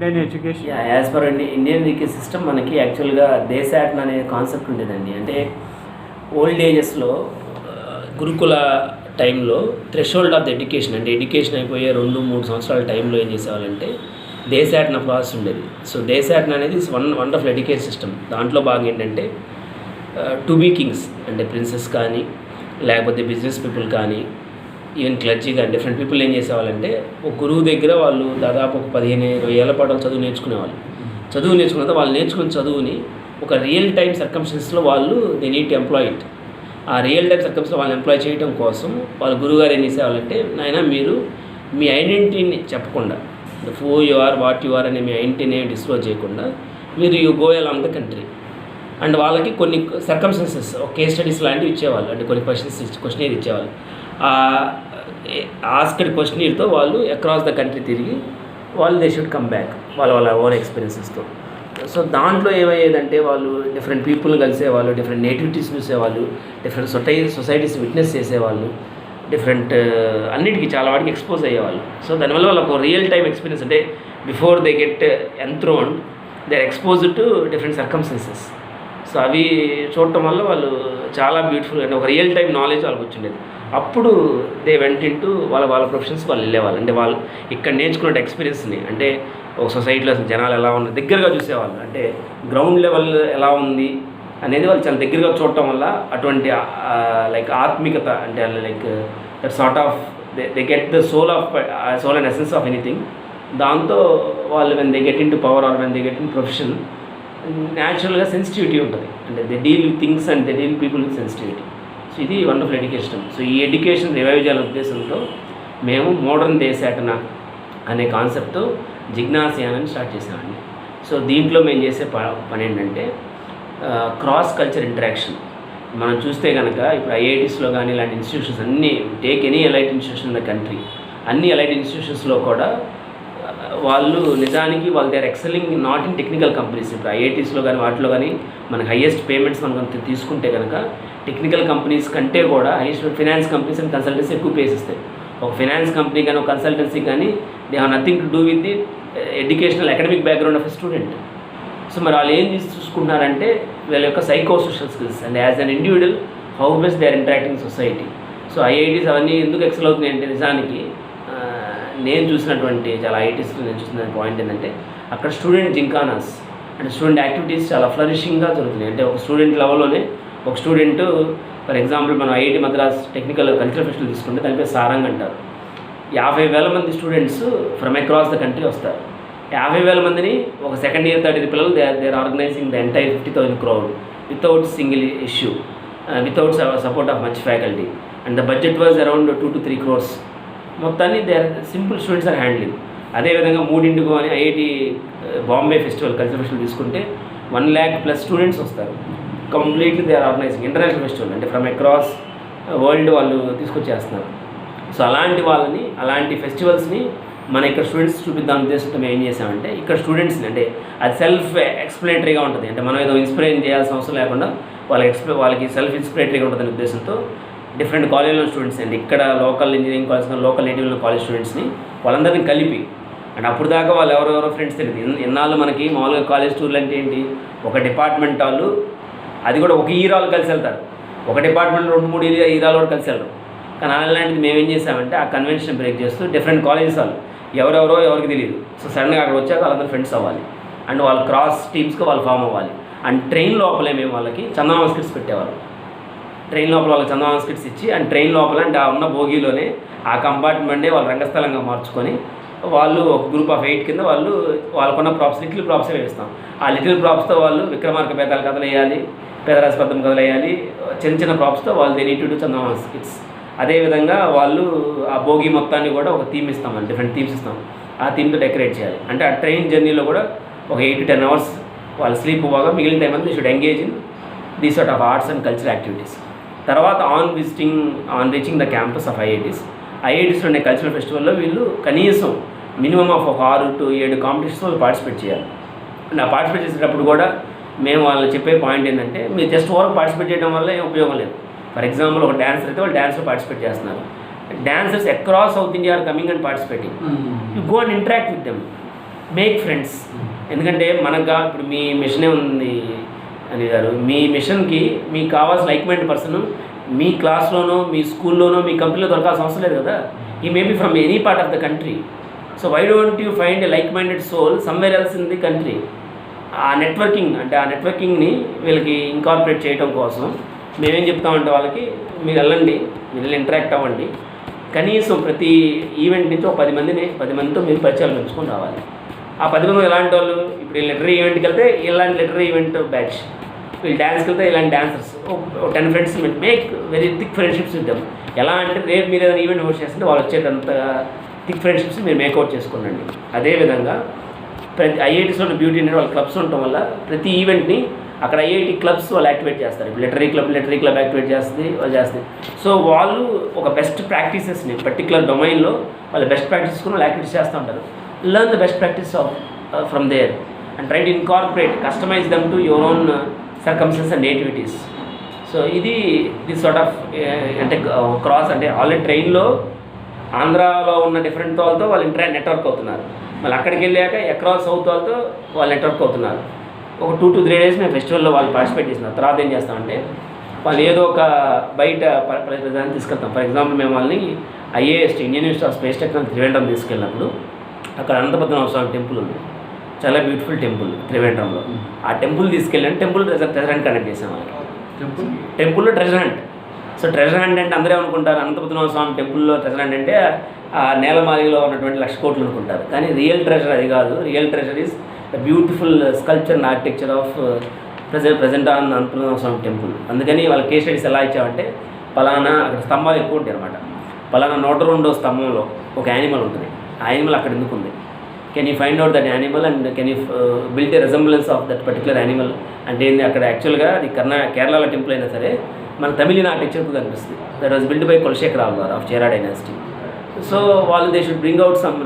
Indian education? Yeah, as per Indian education system మనకి యాక్చువల్గా దేశాటన అనే కాన్సెప్ట్ ఉండేదండి. అంటే ఓల్డ్ ఏజెస్లో గురుకుల టైంలో థ్రెషోల్డ్ ఆఫ్ ద ఎడ్యుకేషన్, అంటే ఎడ్యుకేషన్ అయిపోయే 2-3 సంవత్సరాల టైంలో ఏం చేసేవాళ్ళంటే దేశాటన ప్రాసెస్ ఉండేది. సో దేశాటన అనేది వండర్ఫుల్ ఎడ్యుకేషన్ సిస్టమ్. దాంట్లో భాగం ఏంటంటే టు బీ కింగ్స్, అంటే ప్రిన్సెస్ కానీ లేకపోతే బిజినెస్ పీపుల్ కానీ ఈవెన్ క్లర్జీ కానీ డిఫరెంట్ పీపుల్ ఏం చేసేవాళ్ళంటే ఒక గురువు దగ్గర వాళ్ళు దాదాపు ఒక 15-20 ఏళ్ళ పాటు చదువు నేర్చుకునేవాళ్ళు. చదువు నేర్చుకున్న తర్వాత వాళ్ళు నేర్చుకున్న చదువుని ఒక రియల్ టైమ్ సర్కమ్స్టెన్సెస్లో వాళ్ళు they need to employee it. ఆ రియల్ టైమ్ సర్కమ్స్లో వాళ్ళని ఎంప్లాయ్ చేయడం కోసం వాళ్ళ గురువుగారు ఏం చేసేవాళ్ళంటే, నాయన మీరు మీ ఐడెంటిటీని చెప్పకుండా, who you are what you are అనే మీ ఐడెంటిటీని డిస్క్లోజ్ చేయకుండా మీరు you go along the country and వాళ్ళకి కొన్ని సర్కమ్స్టెన్సెస్ కేస్ స్టడీస్ లాంటివి ఇచ్చేవాళ్ళు. అంటే కొన్ని క్వశ్చనీర్ ఇచ్చేవాళ్ళు. ఆస్క్డ్ క్వశ్చనీర్తో వాళ్ళు అక్రాస్ ద కంట్రీ తిరిగి వాళ్ళు దే షుడ్ కమ్ బ్యాక్ వాళ్ళ ఓన్ ఎక్స్పీరియన్సెస్తో. సో దాంట్లో ఏమయ్యేదంటే వాళ్ళు డిఫరెంట్ పీపుల్ని కలిసేవాళ్ళు, డిఫరెంట్ నేటివిటీస్ చూసేవాళ్ళు, డిఫరెంట్ సొసైటీస్ విట్నెస్ చేసేవాళ్ళు, డిఫరెంట్ అన్నిటికీ చాలా వాటికి ఎక్స్పోజ్ అయ్యేవాళ్ళు. సో దానివల్ల వాళ్ళకు రియల్ టైమ్ ఎక్స్పీరియన్స్, అంటే before they get enthroned they are exposed to different circumstances. So అవి చూడటం వల్ల వాళ్ళు చాలా బ్యూటిఫుల్, అంటే ఒక రియల్ టైం నాలెడ్జ్ వాళ్ళకి వచ్చిండేది. అప్పుడు దే వెంట ఇంటూ వాళ్ళ ప్రొఫెషన్స్ వాళ్ళు వెళ్ళేవాళ్ళు. అంటే వాళ్ళు ఇక్కడ నేర్చుకున్న ఎక్స్పీరియన్స్ని, అంటే ఒక సొసైటీలో జనాలు ఎలా ఉన్నారు దగ్గరగా చూసేవాళ్ళు. అంటే గ్రౌండ్ లెవెల్ ఎలా ఉంది అనేది వాళ్ళు చాలా దగ్గరగా చూడటం వల్ల అటువంటి లైక్ ఆత్మికత, అంటే like that sort of they get the soul and essence of anything. దాంతో వాళ్ళు when they get in to power or when they get in profession న్యాచురల్గా సెన్సిటివిటీ ఉంటుంది. అంటే they deal with things and they deal people with sensitivity. So ఇది wonderful education. So ఈ education revive చేయాలనే ఉద్దేశంతో మేము మోడర్న్ దేశాటన అనే కాన్సెప్ట్తో జిజ్ఞాసయాన్ని స్టార్ట్ చేసామండి. సో దీంట్లో మేము చేసే పని ఏంటంటే క్రాస్ కల్చర్ ఇంటరాక్షన్. మనం చూస్తే కనుక ఇప్పుడు ఐఐటీస్లో కానీ ఇలాంటి ఇన్స్టిట్యూషన్స్ అన్నీ, take any elite institution in the country, అన్ని ఎలైట్ ఇన్స్టిట్యూషన్స్లో కూడా వాళ్ళు నిజానికి వాళ్ళు they are excelling not in technical companies. ఇప్పుడు ఐఐటీస్లో కానీ వాటిలో కానీ మనకు హైయెస్ట్ పేమెంట్స్ మనం తీసుకుంటే కనుక టెక్నికల్ కంపెనీస్ కంటే కూడా highest finance companies and consultancy ఎక్కువ పేస్ ఇస్తాయి. ఒక ఫినాన్స్ కంపెనీ కానీ ఒక కన్సల్టెన్సీ కానీ they have nothing to do with the educational academic background of a student. So మరి వాళ్ళు ఏం చూసుకుంటున్నారంటే వీళ్ళ యొక్క psycho social skills and as an individual how best they are interacting society. So IITs అవన్నీ ఎందుకు ఎక్సెల్ అవుతున్నాయి అంటే నిజానికి నేను చూసినటువంటి చాలా ఐఐటీస్లో నేను చూసిన పాయింట్ ఏంటంటే అక్కడ స్టూడెంట్ జింకానాస్ అంటే స్టూడెంట్ యాక్టివిటీస్ చాలా ఫ్లరిషింగ్గా జరుగుతున్నాయి. అంటే ఒక స్టూడెంట్ లెవెల్లోనే ఒక స్టూడెంట్, ఫర్ ఎగ్జాంపుల్ మనం IIT Madras technical cultural festival తీసుకుంటే దానిపై సారంగ్ అంటారు. 50,000 మంది students from across the country వస్తారు. 50,000 మందిని ఒక సెకండ్ ఇయర్ థర్డ్ ఇయర్ పిల్లలు they are organizing the entire 50,000 crowd without single issue, without support of much faculty, and the budget was around 2 to 3 crores. మొత్తాన్ని they are simple students are handling. అదేవిధంగా Mood Indigo అని IIT Bombay festival cultural festival తీసుకుంటే 1 lakh+ students వస్తారు. Completely they are organizing international festival, అంటే from across world వాళ్ళు తీసుకొచ్చేస్తున్నారు. So అలాంటి వాళ్ళని, అలాంటి ఫెస్టివల్స్ని మన ఇక్కడ స్టూడెంట్స్ చూపిద్దాం ఉద్దేశంతో మేము ఏం చేసామంటే ఇక్కడ స్టూడెంట్స్ని, అంటే అది సెల్ఫ్ ఎక్స్ప్లెనేటరీగా ఉంటుంది. అంటే మనం ఏదో ఇన్స్పైర్ చేయాల్సిన అవసరం లేకుండా వాళ్ళకి సెల్ఫ్ ఇన్స్పిరేటరీగా ఉంటుందనే ఉద్దేశంతో డిఫరెంట్ కాలేజ్లో స్టూడెంట్స్ అండి, ఇక్కడ local engineering college, local native college స్టూడెంట్స్ని వాళ్ళందరినీ కలిపి, అండ్ అప్పుడు దాకా వాళ్ళు ఎవరెవరో ఫ్రెండ్స్ తెలియదు. ఎన్నాళ్ళు మనకి మామూలుగా కాలేజ్ టూర్లు అంటే ఏంటి, ఒక డిపార్ట్మెంట్ వాళ్ళు, అది కూడా ఒక ఇయర్ వాళ్ళు కలిసి వెళ్తారు, ఒక డిపార్ట్మెంట్ 2-3 ఇయర్ వాళ్ళు కలిసి వెళ్తారు. కానీ అలాంటిది మేమేం చేసామంటే ఆ కన్వెన్షన్ బ్రేక్ చేస్తూ డిఫరెంట్ కాలేజెస్ వాళ్ళు ఎవరెవరో ఎవరికి తెలియదు. సో సడన్గా అక్కడ వచ్చాక వాళ్ళందరూ ఫ్రెండ్స్ అవ్వాలి అండ్ వాళ్ళు క్రాస్ టీమ్స్గా వాళ్ళు ఫామ్ అవ్వాలి. అండ్ ట్రైన్ లోపలే మేము వాళ్ళకి చందమామ స్కిట్స్ పెట్టేవాళ్ళు. ట్రైన్ లోపల వాళ్ళకి చందమామ స్కిట్స్ ఇచ్చి, అండ్ ట్రైన్ లోపల అంటే ఆ ఉన్న భోగిలోనే ఆ కంపార్ట్మెంటే వాళ్ళు రంగస్థలంగా మార్చుకొని వాళ్ళు ఒక గ్రూప్ ఆఫ్ 8 కింద వాళ్ళకున్న ప్రాప్స్, లిటిల్ ప్రాప్సే వేస్తాం. ఆ లిటిల్ ప్రాప్స్తో వాళ్ళు విక్రమార్క బేతాల కథలు వేయాలి, పేదరాశి పద్యం కథలు వేయాలి, చిన్న చిన్న ప్రాప్స్తో వాళ్ళు they need to do Chandamama skits. అదేవిధంగా వాళ్ళు ఆ భోగి మొత్తాన్ని కూడా ఒక థీమ్ ఇస్తాం, డిఫరెంట్ థీమ్స్ ఇస్తాం, ఆ థీమ్తో డెకరేట్ చేయాలి. అంటే ఆ ట్రైన్ జర్నీలో కూడా ఒక 8 to 10 hours వాళ్ళు స్లీప్ పోగా మిగిలిన టైం అంతా should engage in these sort of arts and cultural activities. తర్వాత on reaching the campus of ఐఐటీస్లో ఉండే కల్చరల్ ఫెస్టివల్లో వీళ్ళు కనీసం మినిమం ఆఫ్ ఒక 6 to 7 కాంపిటీషన్స్ వాళ్ళు పార్టిసిపేట్ చేయాలి. అండ్ ఆ పార్టిసిపేట్ చేసేటప్పుడు కూడా మేము వాళ్ళు చెప్పే పాయింట్ ఏంటంటే, మీరు జస్ట్ ఓవర్ పార్టిసిపేట్ చేయడం వల్ల ఏం ఉపయోగం లేదు. ఫర్ ఎగ్జాంపుల్ ఒక డ్యాన్సర్ అయితే వాళ్ళు డ్యాన్స్లో పార్టిసిపేట్ చేస్తున్నారు, dancers across south India are coming and participating, you go and interact with them. Make friends. ఎందుకంటే మనకు ఇప్పుడు మీ మిషనే ఉంది అని గారు, మీ మిషన్కి మీకు కావాల్సిన లైక్ మైండ్ పర్సన్ మీ క్లాస్లోనో మీ స్కూల్లోనో మీ కంపెనీలో దొరకాల్సిన అవసరం లేదు కదా. ఈ maybe from any part of the country. So why don't you find a like minded soul somewhere else in the country. ఆ నెట్వర్కింగ్ని వీళ్ళకి ఇంకార్పొరేట్ చేయడం కోసం మేమేం చెప్తామంటే వాళ్ళకి, మీరు వెళ్ళండి, మీరు ఇంటరాక్ట్ అవ్వండి, కనీసం ప్రతి ఈవెంట్ నుంచి ఒక 10 మందితో మీరు పరిచయాలు పెంచుకొని రావాలి. ఆ 10 మంది ఎలాంటి వాళ్ళు, ఇప్పుడు లిటరీ ఈవెంట్కి వెళ్తే ఇలాంటి లిటరీ ఈవెంట్ బ్యాచ్, వీళ్ళు డ్యాన్స్కి వెళ్తే ఇలాంటి dancers, 10 friends make very thick friendships with them. ఎలా అంటే రేపు మీరు ఏదైనా ఈవెంట్ హోస్ట్ చేస్తుంటే వాళ్ళు వచ్చేటంత థిక్ ఫ్రెండ్షిప్స్ మీరు మేకౌట్ చేసుకోండి. అదేవిధంగా ప్రతి ఐఐటీస్లో బ్యూటీ అనేది వాళ్ళ క్లబ్స్ ఉండటం వల్ల ప్రతి ఈవెంట్ని అక్కడ ఐఐటి క్లబ్స్ వాళ్ళు యాక్టివేట్ చేస్తారు. ఇప్పుడు లిటరీ క్లబ్ యాక్టివేట్ చేస్తుంది. సో వాళ్ళు ఒక బెస్ట్ ప్రాక్టీసెస్ని పర్టికులర్ డొమైన్లో వాళ్ళు బెస్ట్ ప్రాక్టీసెస్ వాళ్ళు యాక్టివిటీస్ చేస్తూ ఉంటారు. Learn the best practice from there and try to incorporate, customize them to your own circumstances and nativities. So ఇది సార్ట్ ఆఫ్ అంటే క్రాస్, అంటే ఆల్రెడీ ట్రైన్లో ఆంధ్రాలో ఉన్న డిఫరెంట్ వాళ్ళతో వాళ్ళు నెట్వర్క్ అవుతున్నారు. మళ్ళీ అక్కడికి వెళ్ళాక అక్రాస్ సౌత్ వాళ్ళతో వాళ్ళు నెట్వర్క్ అవుతున్నారు. ఒక 2 to 3 days మేము ఫెస్టివల్లో వాళ్ళు పార్టిసిపేట్ చేస్తున్నారు. తర్వాత ఏం చేస్తామంటే వాళ్ళు ఏదో ఒక బయట ప్రదేశాన్ని తీసుకెళ్తాం. ఫర్ ఎగ్జాంపుల్ మేము వాళ్ళని IAS Indian Institute of Space Technology Trivandrum తీసుకెళ్ళినప్పుడు అక్కడ అనంతపద్మనాభ స్వామి టెంపుల్ ఉంది, చాలా బ్యూటిఫుల్ టెంపుల్ త్రివేంద్రంలో. ఆ టెంపుల్ తీసుకెళ్ళి టెంపుల్ ట్రెజర్ హంట్ కండక్ట్ చేసాం వాళ్ళకి. టెంపుల్లో treasure hunt. So treasure hunt అంటే అందరూ అనుకుంటారు అనంతపద్మనాభ స్వామి టెంపుల్లో ట్రెజర్ హంట్ అంటే ఆ నేలమాలిలో ఉన్నటువంటి 1,00,000 కోట్లు అనుకుంటారు. కానీ రియల్ ట్రెజర్ అది కాదు. Real treasure is the beautiful sculpture and architecture of present on Anantapadmanabha Swamy temple. అందుకని వాళ్ళ కేస్ స్టడీస్ ఎలా ఇచ్చామంటే, పలానా అక్కడ స్తంభాలు ఎక్కువ ఉంటాయి అనమాట. పలానా 102వ స్తంభంలో ఒక యానిమల్ ఉంటుంది. ఆ యానిమల్ అక్కడ ఎందుకు ఉంది? Can you find out that animal and can you build a resemblance of that particular animal అంటే ఏంది? అక్కడ యాక్చువల్గా అది కేరళలో టెంపుల్ అయినా సరే మన తమిళ ఆర్కిటెక్చర్కు కనిపిస్తుంది. That was build by Kulasekhar గారు ఆఫ్ చేరా డైనాసిటీ. సో వాళ్ళు they should bring out some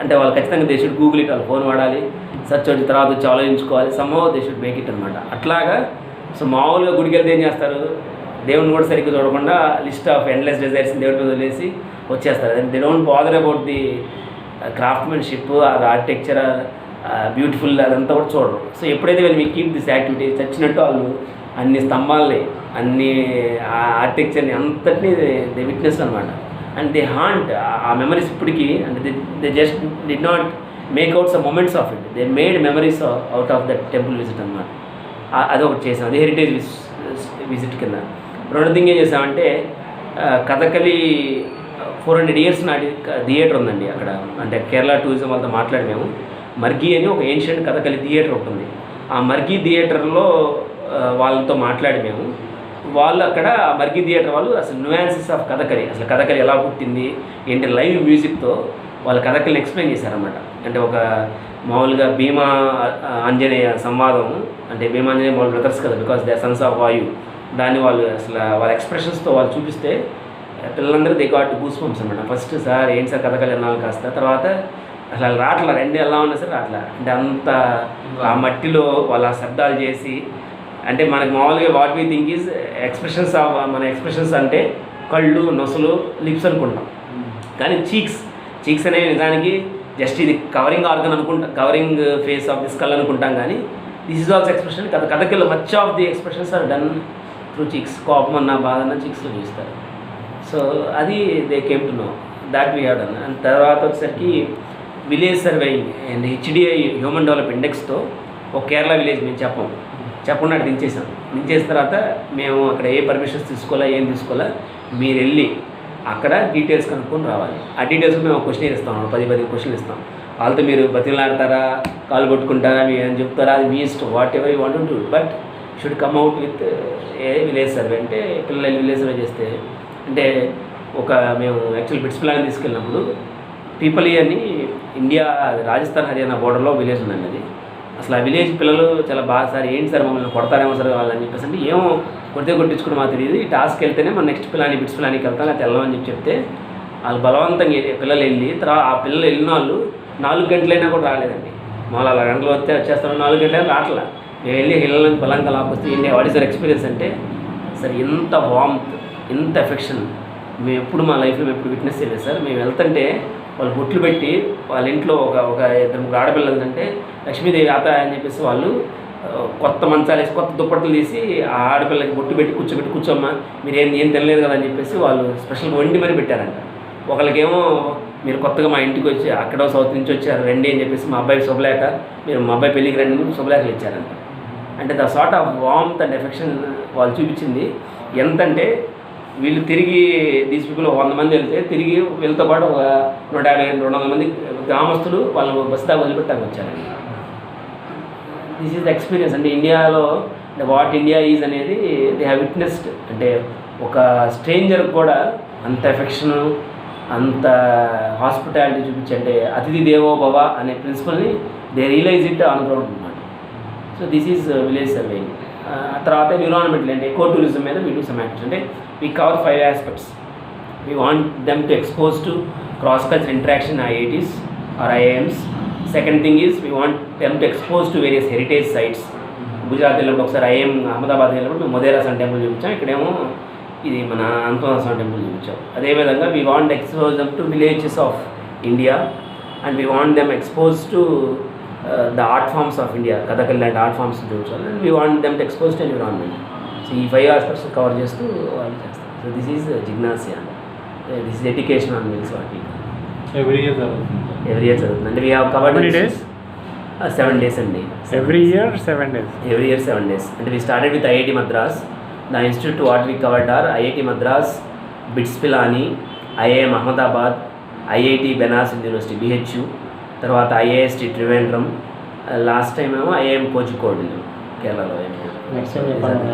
అంటే వాళ్ళు ఖచ్చితంగా దే షుడ్ గూగుల్ ఇట్, వాళ్ళు ఫోన్ వాడాలి, సెర్చ్ వచ్చి తర్వాత వచ్చి ఆలోచించుకోవాలి, somehow they should make it అనమాట. అట్లాగా సో మామూలుగా గుడికి వెళ్తే ఏం చేస్తారు, దేవుని కూడా సరిగ్గా చూడకుండా లిస్ట్ ఆఫ్ ఎండ్లెస్ డిజైర్స్ దేవుడి మీద వదిలేసి వచ్చేస్తారు. They don't bother about the craftsmanship, అది ఆర్కిటెక్చర్ బ్యూటిఫుల్ అదంతా కూడా చూడరు. సో ఎప్పుడైతే వీళ్ళు మీకు కీప్ దిస్ యాక్టివిటీ చచ్చినట్టు వాళ్ళు అన్ని స్తంభాలని, అన్ని ఆర్కిటెక్చర్ని అంతటినీ దే విట్నెస్ అనమాట. అండ్ దే హాంట్ ఆ మెమరీస్ ఇప్పటికీ. అంటే they just did not make out some moments of it, they made memories out of that temple visit అనమాట. అది ఒకటి చేసాం, అది హెరిటేజ్ విజిట్ కింద. రెండో థింగ్ ఏం చేసామంటే కథకళి 400 years నాటి థియేటర్ ఉందండి అక్కడ. అంటే కేరళ టూరిజం వాళ్ళతో మాట్లాడి మేము మర్గి అని ఒక ఏన్షియంట్ కథకళి థియేటర్ ఒకటి ఉంది. ఆ మర్గి థియేటర్లో వాళ్ళతో మాట్లాడి మేము, వాళ్ళు అక్కడ మర్గి థియేటర్ వాళ్ళు అసలు న్యూయాన్సెస్ ఆఫ్ కథకళి, అసలు కథకళి ఎలా పుట్టింది ఏంటి లైవ్ మ్యూజిక్తో వాళ్ళ కథకళిని ఎక్స్ప్లెయిన్ చేశారన్నమాట. అంటే ఒక మామూలుగా భీమా ఆంజనేయ సంవాదం, అంటే భీమా ఆంజనేయ వాళ్ళ బ్రదర్స్ కదా, బికాస్ దే సన్స్ ఆఫ్ వాయు, దాన్ని వాళ్ళు అసలు వాళ్ళ ఎక్స్ప్రెషన్స్తో వాళ్ళు చూపిస్తే పిల్లలందరూ దే గాట్ గూస్ బంప్స్ అనమాట. ఫస్ట్ సార్ ఏంటి సార్ కథకళి అన్నాను కాస్త, తర్వాత అసలు రాట్లా, 2 ఎలా ఉన్నా సరే రాట్లా. అంటే అంత ఆ మట్టిలో వాళ్ళ శబ్దాలు చేసి, అంటే మనకు మామూలుగా what we think is expressions of, మన ఎక్స్ప్రెషన్స్ అంటే కళ్ళు, నొసలు, లిప్స్ అనుకుంటాం. కానీ చీక్స్ అనేవి నిజానికి జస్ట్ ఇది కవరింగ్ ఆర్గన్ అనుకుంటాం, covering face of the skull అనుకుంటాం. కానీ దిస్ ఈజ్ ఆల్సో ఎక్స్ప్రెషన్. కథకళిలో much of the expressions are done through cheeks. కోపం అన్న, బాధ అన్న చీక్స్లో చూస్తారు. సో అది they came to know that we have done. And తర్వాత వచ్చేసరికి village surveying and HDI human develop ఇండెక్స్తో ఒక కేరళ విలేజ్ మేము చెప్పకుండా దించేసాం. దించేసిన తర్వాత మేము అక్కడ ఏ పర్మిషన్స్ తీసుకోవాలా, ఏం తీసుకోవాలా, మీరు వెళ్ళి అక్కడ డీటెయిల్స్ కనుక్కొని రావాలి. ఆ డీటెయిల్స్ మేము ఒక క్వశ్చన్ ఇస్తాం, 10 క్వశ్చన్లు ఇస్తాం. వాళ్ళతో మీరు బతిలాడతారా, కాలు కొట్టుకుంటారా, మీరు ఏం చెప్తారా, అది మీ ఇష్టం, what ever you want to do, but should come out with a village survey. అంటే పిల్లలు విలేజ్ సర్వే చేస్తే, అంటే మేము యాక్చువల్ బిట్స్ ప్లాన్ తీసుకెళ్ళినప్పుడు పీపలి అని ఇండియా రాజస్థాన్ హర్యానా బోర్డర్లో విలేజ్ ఉందండి. అది అసలు ఆ విలేజ్ పిల్లలు చాలా బాగా, సార్ ఏంటి సార్ మమ్మల్ని కొడతారేమో సార్ వాళ్ళని చెప్పేసి, అంటే ఏమో కొట్టించుకుని మాకు తెలియదు, ఈ టాస్క్ వెళ్తేనే మన నెక్స్ట్ బిట్స్ ప్లాన్కి వెళ్తాం, లేకపోతే వెళ్ళమని చెప్తే వాళ్ళు బలవంతంగా పిల్లలు వెళ్ళి, తర్వాత ఆ పిల్లలు వెళ్ళిన వాళ్ళు 4 గంటలైనా కూడా రాలేదండి. మామూలు 6 గంటలు వచ్చేస్తాం, 4 గంటలైనా రావట్లా. మేము వెళ్ళి పిల్లలకి బలంగా లాపొస్తే ఏంటి వాట్ ఈస్ యువర్ ఎక్స్పీరియన్స్ అంటే, సార్ ఇంత వార్మ్త్, ఇంత ఎఫెక్షన్ మేము ఎప్పుడు మా లైఫ్లో ఎప్పుడు విట్నెస్ చేయలేదు సార్. మేము వెళ్తుంటే వాళ్ళు బొట్లు పెట్టి వాళ్ళ ఇంట్లో ఒక ఇద్దరు ముగ్గురు ఆడపిల్లలు అంటే లక్ష్మీదేవి ఆత అని చెప్పేసి వాళ్ళు కొత్త మంచాలు వేసి కొత్త దుప్పట్లు తీసి ఆ ఆడపిల్లకి బొట్టు పెట్టి కూర్చోమ్మా మీరు ఏం తినలేదు కదా అని చెప్పేసి వాళ్ళు స్పెషల్ వండి మరి పెట్టారంట. ఒకరికేమో మీరు కొత్తగా మా ఇంటికి వచ్చి అక్కడో సౌత్ నుంచి వచ్చారు రండి అని చెప్పేసి మా అబ్బాయి శుభలేఖ, మీరు మా అబ్బాయి పెళ్ళికి రండి శుభలేఖలు ఇచ్చారంట. అంటే the sort of warmth and affection వాళ్ళు చూపించింది ఎంతంటే వీళ్ళు తిరిగి దీస్ పీపుల్ 100 మంది వెళ్తే తిరిగి వీళ్ళతో పాటు ఒక 150-200 మంది గ్రామస్తులు వాళ్ళు బస్ దాకా వదిలిపెట్టాక వచ్చారండి. This is experience. అంటే ఇండియాలో వాట్ ఇండియా ఈజ్ అనేది దే హ్యావ్ విట్నెస్డ్. అంటే ఒక స్ట్రేంజర్ కూడా అంత ఎఫెక్షను అంత హాస్పిటాలిటీ చూపించి అంటే అతిథి దేవో భవ అనే ప్రిన్సిపల్ని they realize it on ground అనమాట. So this is village surveying. తర్వాత ఎన్విరాన్మెంటల్ అంటే ఎకో టూరిజం మీద వీ డూ సమ్ యాక్టివిటీస్. అంటే we cover 5 aspects. We want them to expose to cross culture interaction IITs or IIMs. Second thing is we want them to expose to various heritage sites. Gujarat వెళ్ళినప్పుడు ఒకసారి IIM Ahmedabad వెళ్ళినప్పుడు మేము Modhera sun temple చూపించాం, ఇక్కడేమో ఇది మన అంతోనా sun temple చూపించాం. అదేవిధంగా we want expose them to villages of India and we want them expose to the art forms of India, Kathakali లాంటి ఆర్ట్ ఫార్మ్స్ చూపించాలి. And we want them to expose to environment. So ఈ 5 aspects cover చేస్తూ వాళ్ళు చేస్తారు. So this is Jignasia. This is education on wheels. వాటి every year జరుగుతుంది. అంటే we have covered 7 days అండి. Every year 7 days. Every year 7 days. And we started with IIT Madras. The institute what we covered are IIT Madras, BITS Pilani, IIM Ahmedabad, IIT Benares University BHU, తర్వాత IIST Trivandrum, last time ఏమో IIM Kozhikode కేరళలో. Next time చెప్పండి.